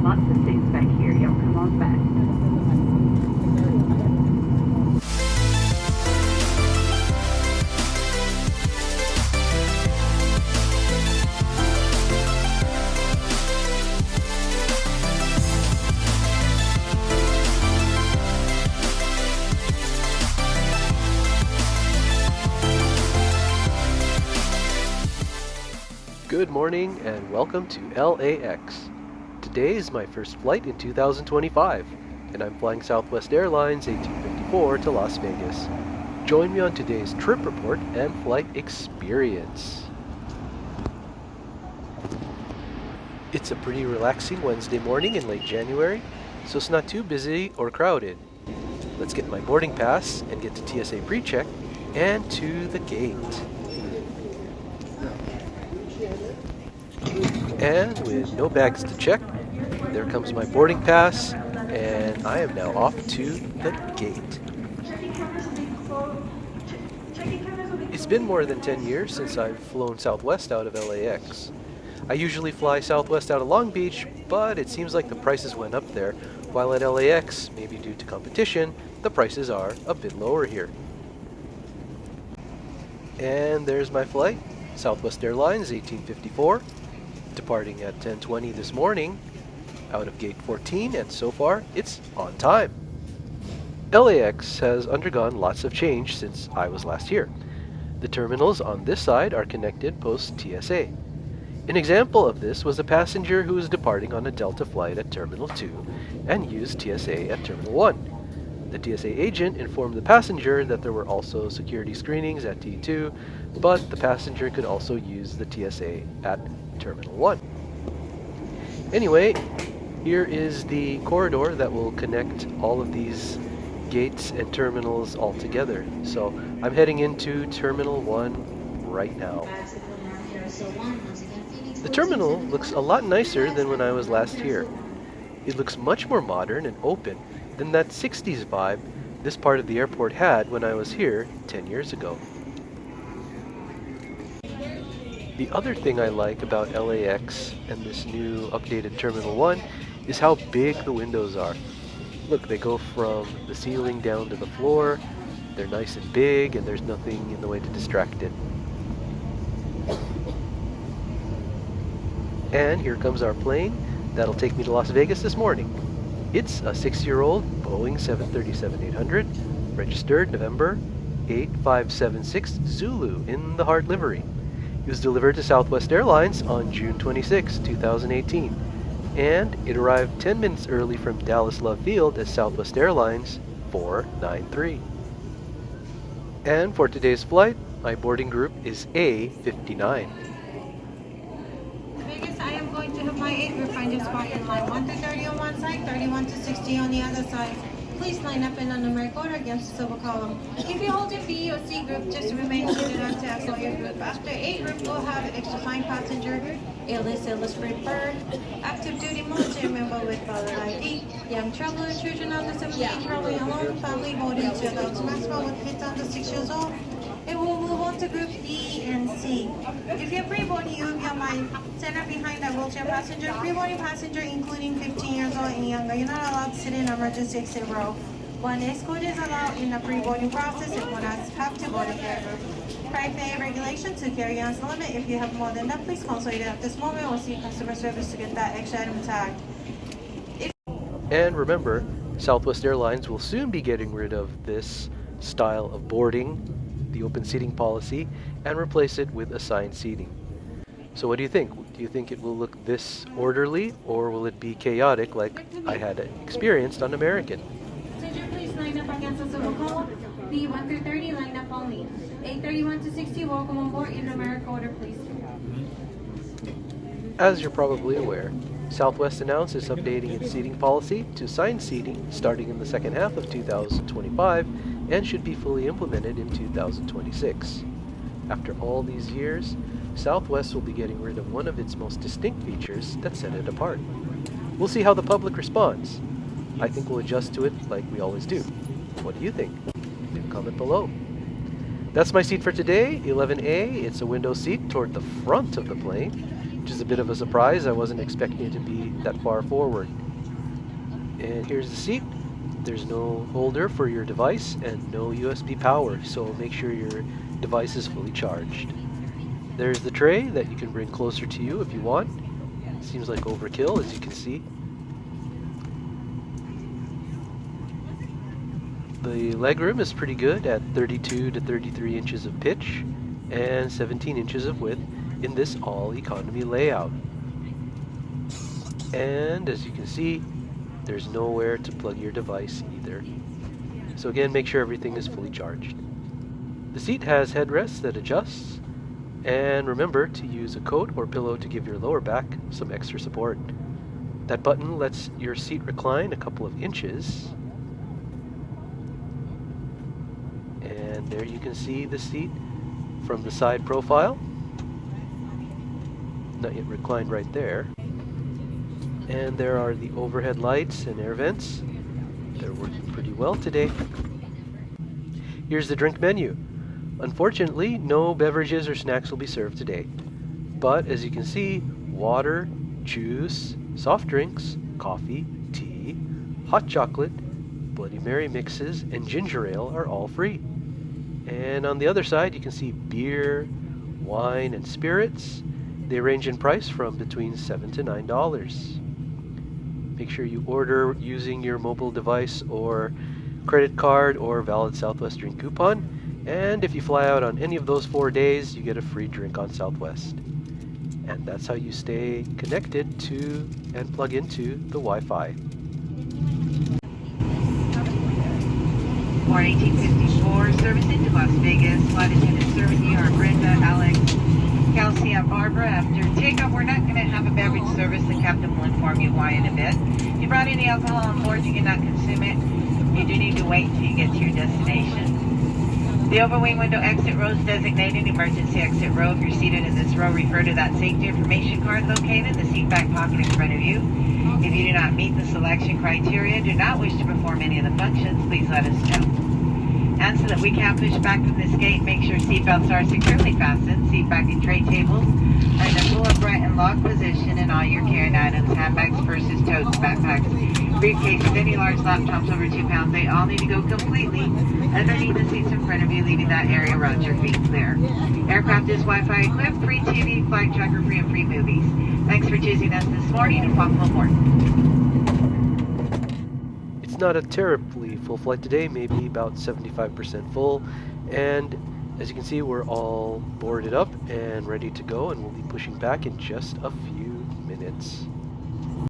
lots of seats back here. Y'all come on back. Good morning and welcome to LAX. Today is my first flight in 2025, and I'm flying Southwest Airlines 1854 to Las Vegas. Join me on today's trip report and flight experience. It's a pretty relaxing Wednesday morning in late January, so it's not too busy or crowded. Let's get my boarding pass and get to TSA pre-check and to the gate. And with no bags to check, there comes my boarding pass, and I am now off to the gate. It's been more than 10 years since I've flown Southwest out of LAX. I usually fly Southwest out of Long Beach, but it seems like the prices went up there, while at LAX, maybe due to competition, the prices are a bit lower here. And there's my flight, Southwest Airlines 1854. Departing at 10:20 this morning out of gate 14, and so far it's on time. LAX has undergone lots of change since I was last here. The terminals on this side are connected post TSA. An example of this was a passenger who was departing on a Delta flight at Terminal 2 and used TSA at Terminal 1. The TSA agent informed the passenger that there were also security screenings at T2, but the passenger could also use the TSA at Terminal 1. Anyway, here is the corridor that will connect all of these gates and terminals all together. So I'm heading into Terminal 1 right now. The terminal looks a lot nicer than when I was last here. It looks much more modern and open than that 60s vibe this part of the airport had when I was here 10 years ago. The other thing I like about LAX and this new updated Terminal 1 is how big the windows are. Look, they go from the ceiling down to the floor. They're nice and big, and there's nothing in the way to distract it. And here comes our plane that'll take me to Las Vegas this morning. It's a 6-year-old Boeing 737-800, registered November 8576 Zulu in the Heart livery. It was delivered to Southwest Airlines on June 26, 2018, and it arrived 10 minutes early from Dallas Love Field as Southwest Airlines 493. And for today's flight, my boarding group is A59. Vegas, I am going to have my 8 group find a spot in line 1 to 30 on one side, 31 to 60 on the other side. Please line up in a numeric order against the silver column. If you hold a B or C group, just remain seated until after your group. After 8 group, we'll have an extra fine passenger, illustration preferred, active duty military member with valid ID, young traveler, children under 17 traveling alone, family holding 2 adults maximum with kids under 6 years old. It will move on to group D and C. If you're pre-boarding, you will be on my center behind that wheelchair passenger. Pre-boarding passenger, including 15 years old and younger, you're not allowed to sit in emergency exit row. One escort is allowed in the pre-boarding process if one has have to board a carrier. Private regulation to carry on's limit. If you have more than that, please consult it at this moment or see customer service to get that extra item tagged. And remember, Southwest Airlines will soon be getting rid of this style of boarding, the open seating policy, and replace it with assigned seating. So what do you think? Do you think it will look this orderly, or will it be chaotic like I had experienced on American? Passenger, please line up against the silver column. B1 through 30, line up only. A31 to 60, welcome on board in numeric order, please. As you're probably aware, Southwest announced it's updating its seating policy to assigned seating starting in the second half of 2025 and should be fully implemented in 2026. After all these years, Southwest will be getting rid of one of its most distinct features that set it apart. We'll see how the public responds. I think we'll adjust to it like we always do. What do you think? Leave a comment below. That's my seat for today, 11A. It's a window seat toward the front of the plane, which is a bit of a surprise. I wasn't expecting it to be that far forward. And here's the seat. There's no holder for your device and no USB power, so make sure your device is fully charged. There's the tray that you can bring closer to you if you want. Seems like overkill, as you can see. The legroom is pretty good at 32 to 33 inches of pitch and 17 inches of width in this all-economy layout. And as you can see, there's nowhere to plug your device either. So again, make sure everything is fully charged. The seat has headrests that adjusts, and remember to use a coat or pillow to give your lower back some extra support. That button lets your seat recline a couple of inches. And there you can see the seat from the side profile. Not yet reclined right there. And there are the overhead lights and air vents. They're working pretty well today. Here's the drink menu. Unfortunately, no beverages or snacks will be served today. But as you can see, water, juice, soft drinks, coffee, tea, hot chocolate, Bloody Mary mixes, and ginger ale are all free. And on the other side, you can see beer, wine, and spirits. They range in price from between $7 to $9. Make sure you order using your mobile device or credit card or valid Southwest drink coupon. And if you fly out on any of those 4 days, you get a free drink on Southwest. And that's how you stay connected to and plug into the Wi-Fi. For 1854, servicing to Las Vegas, flight attendant serving you are Brenda, Alex, Kelsey, and Barbara. After takeoff, we're not going to have a beverage service. The captain will inform you why in a bit. If you brought any alcohol on board, you cannot consume it. You do need to wait till you get to your destination. The overwing window exit row is designated emergency exit row. If you're seated in this row, refer to that safety information card located in the seat back pocket in front of you. If you do not meet the selection criteria, do not wish to perform any of the functions, please let us know. And so that we can push back from this gate, make sure seatbelts are securely fastened. Seat back and tray tables are in a full upright and locked position, and all your carrying items, handbags, purses, totes, backpacks, briefcases, any large laptops over 2 pounds, they all need to go completely underneath the seats in front of you, leaving that area around your feet clear. Aircraft is Wi-Fi equipped, free TV, flight tracker free, and free movies. Thanks for choosing us this morning, and welcome aboard. It's not a terribly full flight today, maybe about 75% full, and as you can see, we're all boarded up and ready to go, and we'll be pushing back in just a few minutes.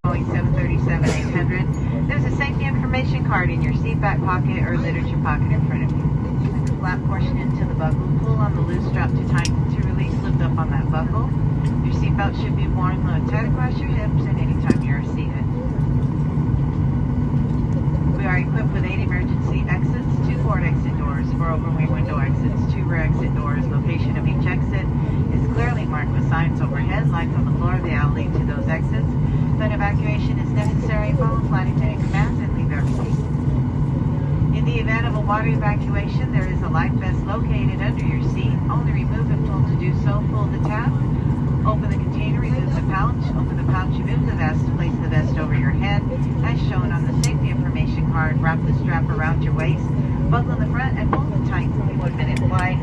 Boeing 737-800, there's a safety information card in your seat back pocket or literature pocket in front of you. Flap portion into the buckle, pull on the loose strap to tighten, to release, lift up on that buckle. Your seatbelt should be worn low tight across your hips and anytime you're seated. We are equipped with 8 emergency exits, 2 forward exit doors, 4 overwing window exits, 2 rear exit doors. Location of each exit is clearly marked with signs overhead, lights on the floor of the aisle lead to those exits. When evacuation is necessary, follow flight attendant commands and leave everything. In the event of a water evacuation, there is a life vest located under your seat. Only remove if told to do so. Pull the tab, open the container, remove the pouch, open the pouch, remove the vest, place the vest over your head as shown on the safety information card. Wrap the strap around your waist, buckle in the front, and pull it tight. 1-minute flight.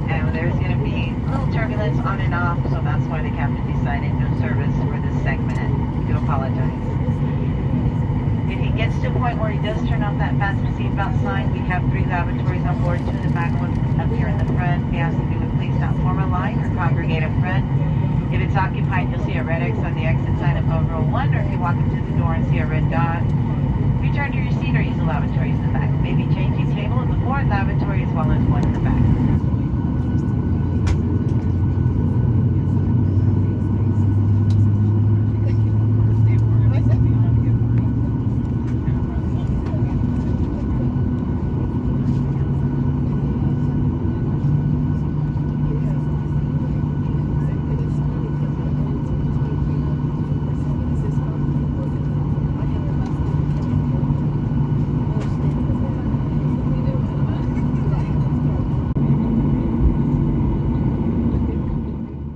And there's going to be a little turbulence on and off, so that's why the captain decided no service for this segment. I do apologize. If he gets to a point where he does turn off that fasten seatbelt sign, we have 3 lavatories on board, 2 in the back, 1 up here in the front. We ask that you would please not form a line or congregate up front. If it's occupied, you'll see a red X on the exit sign above row 1, or if you walk into the door and see a red dot, return to your seat or use the lavatories in the back. Maybe changing table in the forward lavatory as well as one in the back.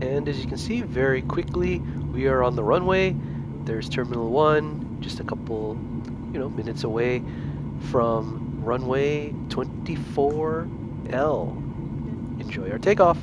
And as you can see, very quickly we are on the runway. There's Terminal 1, just a couple minutes away from runway 24L. Enjoy our takeoff.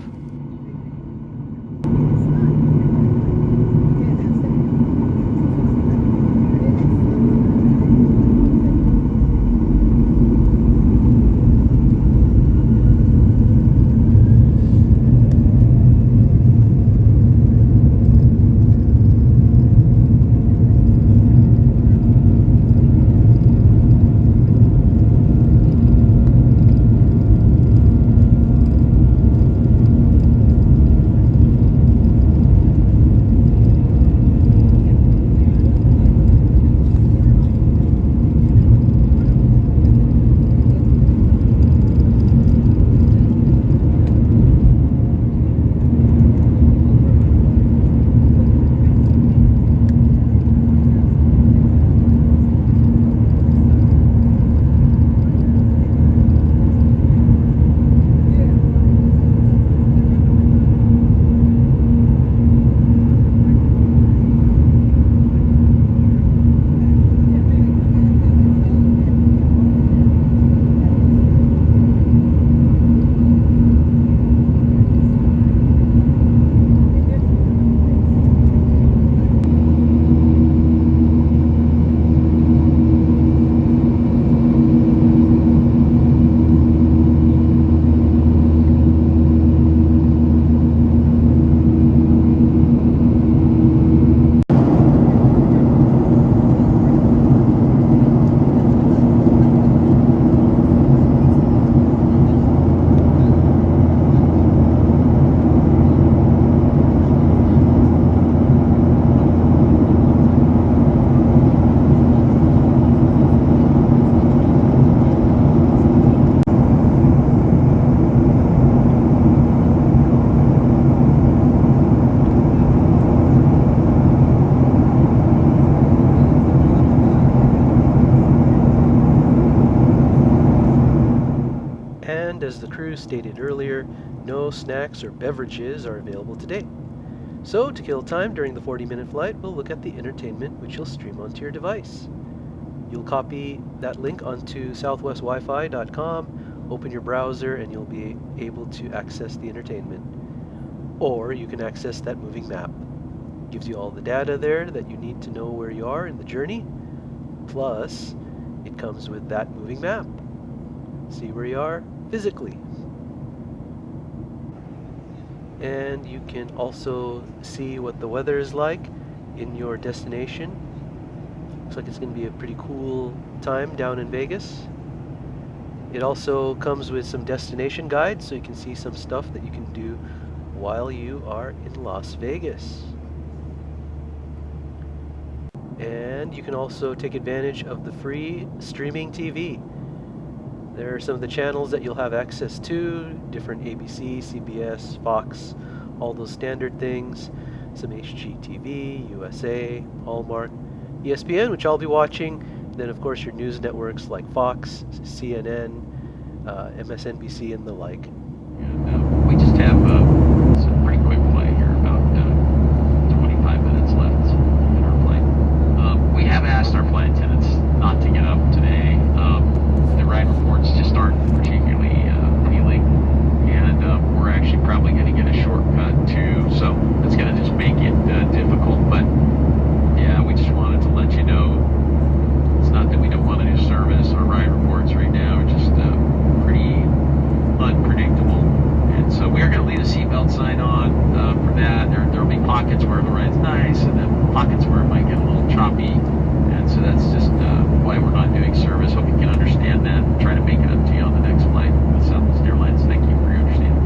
And as the crew stated earlier, no snacks or beverages are available today. So to kill time during the 40-minute flight, we'll look at the entertainment which you'll stream onto your device. You'll copy that link onto southwestwifi.com, open your browser, and you'll be able to access the entertainment. Or you can access that moving map. It gives you all the data there that you need to know where you are in the journey. Plus, it comes with that moving map. See where you are physically. And you can also see what the weather is like in your destination. Looks like it's going to be a pretty cool time down in Vegas. It also comes with some destination guides, so you can see some stuff that you can do while you are in Las Vegas. And you can also take advantage of the free streaming TV. There are some of the channels that you'll have access to, different ABC, CBS, Fox, all those standard things, some HGTV, USA, Hallmark, ESPN, which I'll be watching, then of course your news networks like Fox, CNN, MSNBC, and the like. And we just have some pretty quick flight here, about 25 minutes left in our flight. We have asked our flight attendants not to get up today. The ride reports just aren't particularly appealing, and we're actually probably going to get a shortcut too, so it's going to just make it difficult. But yeah, we just wanted to let you know, it's not that we don't want to do service. Our ride reports right now are just pretty unpredictable, and so we are going to leave a seatbelt sign on for that. There'll be pockets where the ride's nice, and then pockets where it might get a little choppy, and so that's just why we're not doing service. Hope you can understand that and try to make it up to you on the next flight with Southwest Airlines. Thank you for your understanding.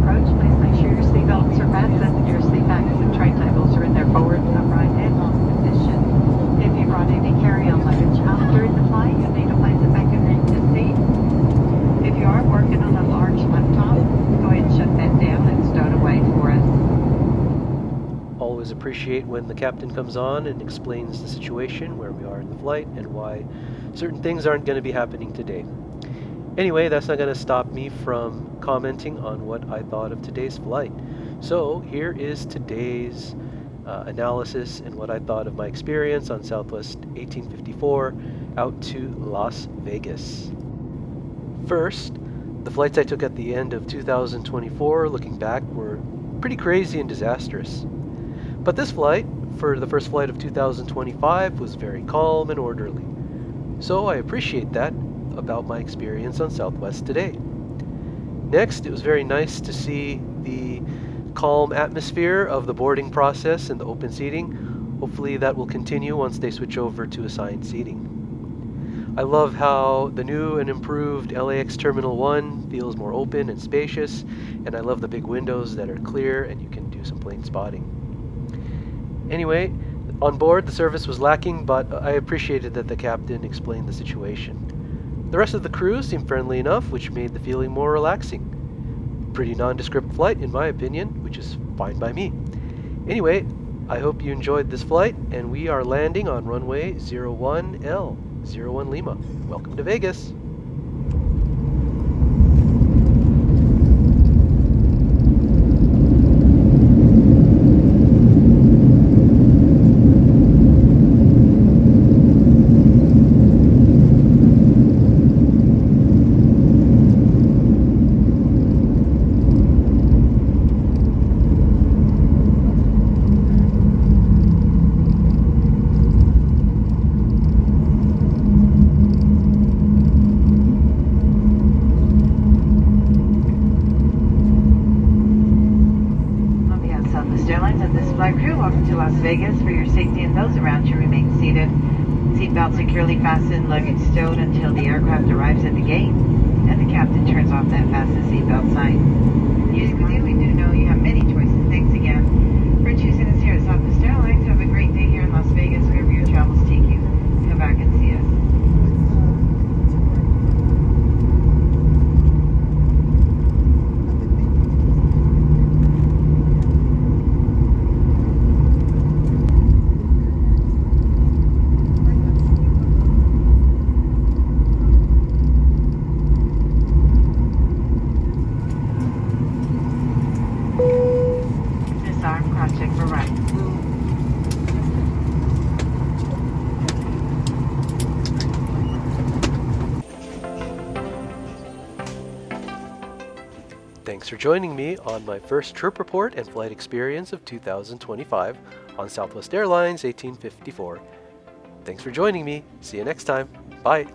Approach, please make sure your seatbelts are fastened, your seat backs and tray tables are in their forward, upright, and long position. If you brought any carry-on luggage out during the flight, you'll need to place it back underneath the seat. If you are working on a large laptop, go ahead and shut that down and stow it away for us. Always appreciate when the captain comes on and explains the situation, where we are in the flight, and why certain things aren't going to be happening today. Anyway, that's not going to stop me from commenting on what I thought of today's flight. So here is today's analysis and what I thought of my experience on Southwest 1854 out to Las Vegas. First, the flights I took at the end of 2024, looking back, were pretty crazy and disastrous. But this flight, for the first flight of 2025, was very calm and orderly. So I appreciate that about my experience on Southwest today. Next, it was very nice to see the calm atmosphere of the boarding process and the open seating. Hopefully that will continue once they switch over to assigned seating. I love how the new and improved LAX Terminal 1 feels more open and spacious, and I love the big windows that are clear and you can do some plane spotting. Anyway, on board the service was lacking, but I appreciated that the captain explained the situation. The rest of the crew seemed friendly enough, which made the feeling more relaxing. Pretty nondescript flight, in my opinion, which is fine by me. Anyway, I hope you enjoyed this flight, and we are landing on runway 01L, 01 Lima. Welcome to Vegas. Southwest Airlines and this flight crew, welcome to Las Vegas. For your safety and those around you, remain seated. Seatbelt securely fastened, luggage stowed until the aircraft arrives at the gate and the captain turns off that fasten seatbelt sign. Using with you, we do know you have many choices. Thanks again for choosing us here at Southwest Airlines. Have a great day here in Las Vegas, wherever your travels take you. Come back and see us. Check for right. Thanks for joining me on my first trip report and flight experience of 2025 on Southwest Airlines 1854. Thanks for joining me. See you next time. Bye.